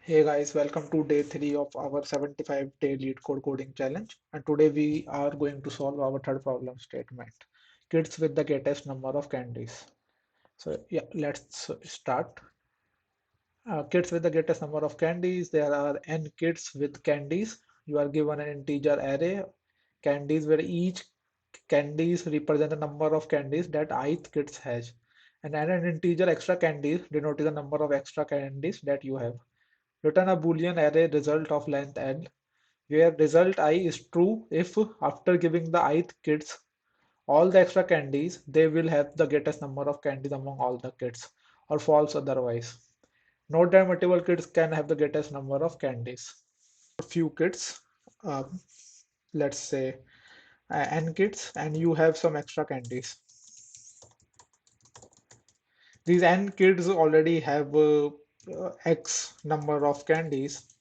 Hey guys, welcome to day 3 of our 75-day LeetCode coding challenge. And today we are going to solve our third problem statement. Kids with the greatest number of candies. So yeah, let's start. Kids with the greatest number of candies. There are n kids with candies. You are given an integer array candies where each candies represent the number of candies that ith kids has. And add an integer extra candies denoting the number of extra candies that you have. Return a Boolean array result of length n, where result I is true if after giving the ith kids all the extra candies, they will have the greatest number of candies among all the kids, or false otherwise. Note that multiple kids can have the greatest number of candies. Few kids, um, let's say n kids, and you have some extra candies. These n kids already have x number of candies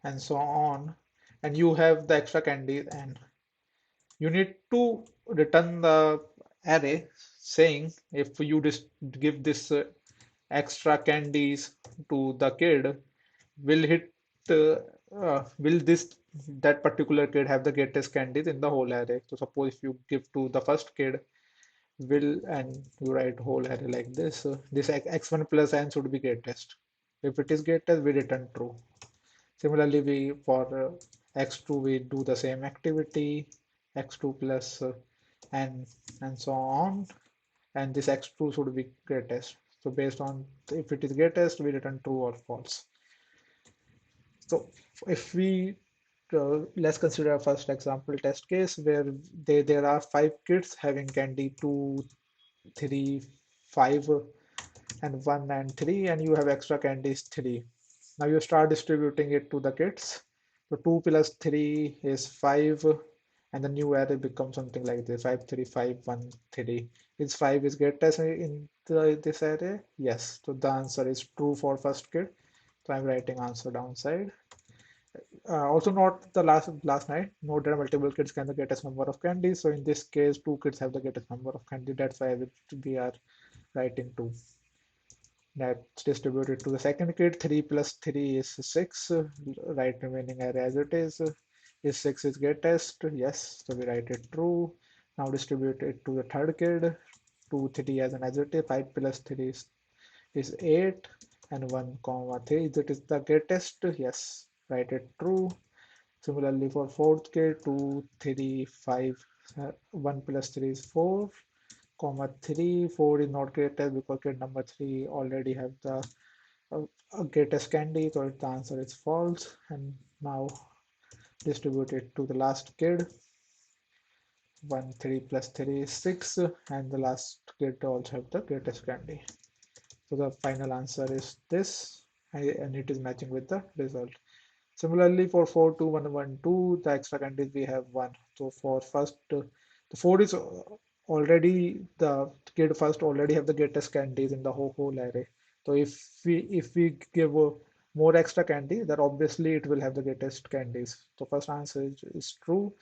and so on, and you have the extra candies, and you need to return the array saying if you just give this extra candies to the kid, will hit will this that particular kid have the greatest candies in the whole array. So suppose if you give to the first kid will, and you write whole array like this, this x1 plus n should be greatest. If it is greatest, we return true. Similarly, we for x2 we do the same activity, x2 plus n and so on, and this x2 should be greatest. So based on if it is greatest, we return true or false. So if we let's consider a first example test case where there are 5 kids having candy 2, 3, 5, and 1 and 3, and you have extra candies 3. Now you start distributing it to the kids. So 2 plus 3 is 5, and the new array becomes something like this: 5, 3, 5, 1, 3. Is 5 is greatest in this array? Yes. So the answer is true for first kid. So I'm writing answer downside. Also note the last night, note that multiple kids can the greatest number of candies. So in this case, 2 kids have the greatest number of candy. That's why we are writing 2. That's distributed to the second kid. 3 plus 3 is 6. Right remaining array as it is. Is 6 is greatest? Yes. So we write it true. Now distribute it to the third kid. 2, 3 as an as it is. 5 plus 3 is 8. And 1 comma 3. Is it is the greatest? Yes. Write it true. Similarly for fourth kid, 2, 3, 5. 1 plus 3 is 4. Comma 3, 4 is not greater because kid number 3 already have the greatest candy, so the answer is false. And now distribute it to the last kid. 1, 3 plus 3 is 6, and the last kid also have the greatest candy. So the final answer is this, and it is matching with the result. Similarly, for 4, 2, 1, 1, 2, the extra candies we have 1. So for first, the 4 is already the kid first already have the greatest candies in the whole array. So if we give more extra candy, then obviously it will have the greatest candies. So first answer is true.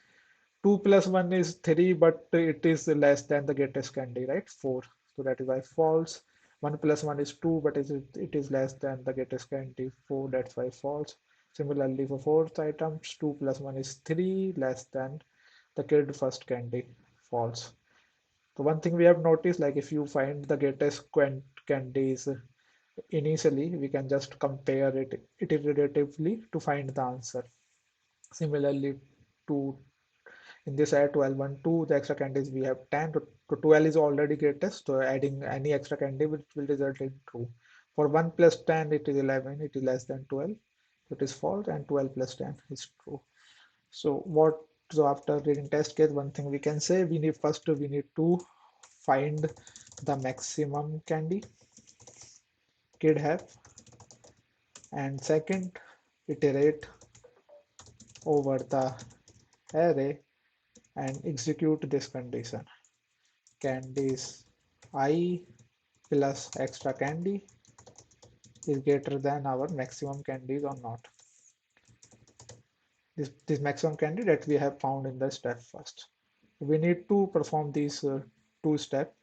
2 plus 1 is 3, but it is less than the greatest candy, right? 4. So that is why false. 1 plus 1 is 2, but it is less than the greatest candy, 4. That's why false. Similarly, for fourth items, 2 plus 1 is 3, less than the kid first candy, false. So one thing we have noticed, like if you find the greatest candies initially, we can just compare it iteratively to find the answer. Similarly, to in this array 12, 1, 2, the extra candies we have 10. To 12 is already greatest, so adding any extra candy will result in true. For 1 plus 10, it is 11, it is less than 12, so it is false, and 12 plus 10 is true. So after reading test case, one thing we can say, we need to find the maximum candy kid have, and second, iterate over the array and execute this condition. Candies I plus extra candy is greater than our maximum candies or not. This maximum candy that we have found in the step first. We need to perform these two steps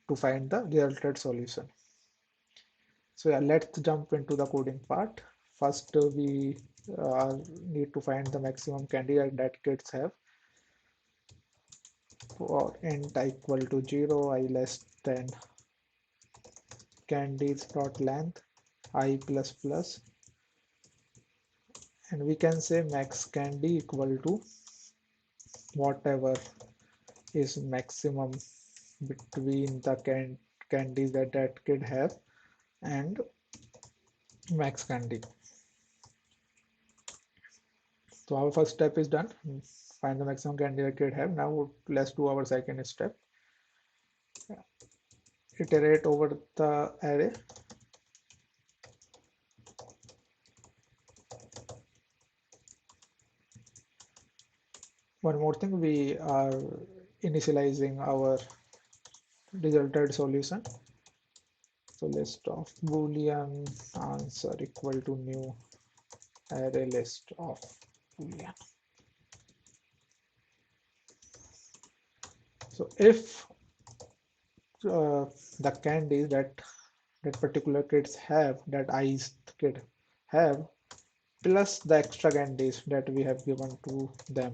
to find the resulted solution. So yeah, let's jump into the coding part. First, we need to find the maximum candy that kids have. For int equal to 0, I less than candies dot length I plus plus, and we can say max candy equal to whatever is maximum between the candies that kid have and max candy. So our first step is done. Find the maximum candy that kid have. Now let's do our second step. Iterate over the array. One more thing, we are initializing our resulted solution. So list of boolean answer equal to new array list of boolean. So if the candies that particular kids have, that i's kid have, plus the extra candies that we have given to them,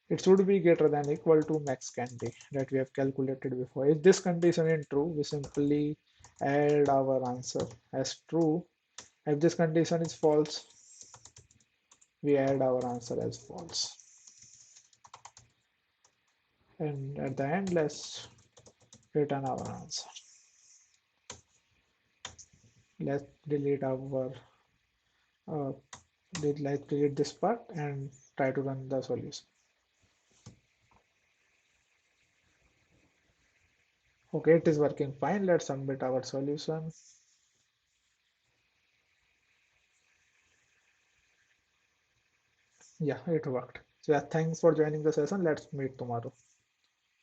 it should be greater than equal to max candy that we have calculated before. If this condition is true, we simply add our answer as true. If this condition is false, we add our answer as false. And at the end, let's return our answer. Let's delete our uh, let's delete this part and try to run the solution. Okay, it is working fine. Let's submit our solution. Yeah, it worked. So yeah, thanks for joining the session. Let's meet tomorrow.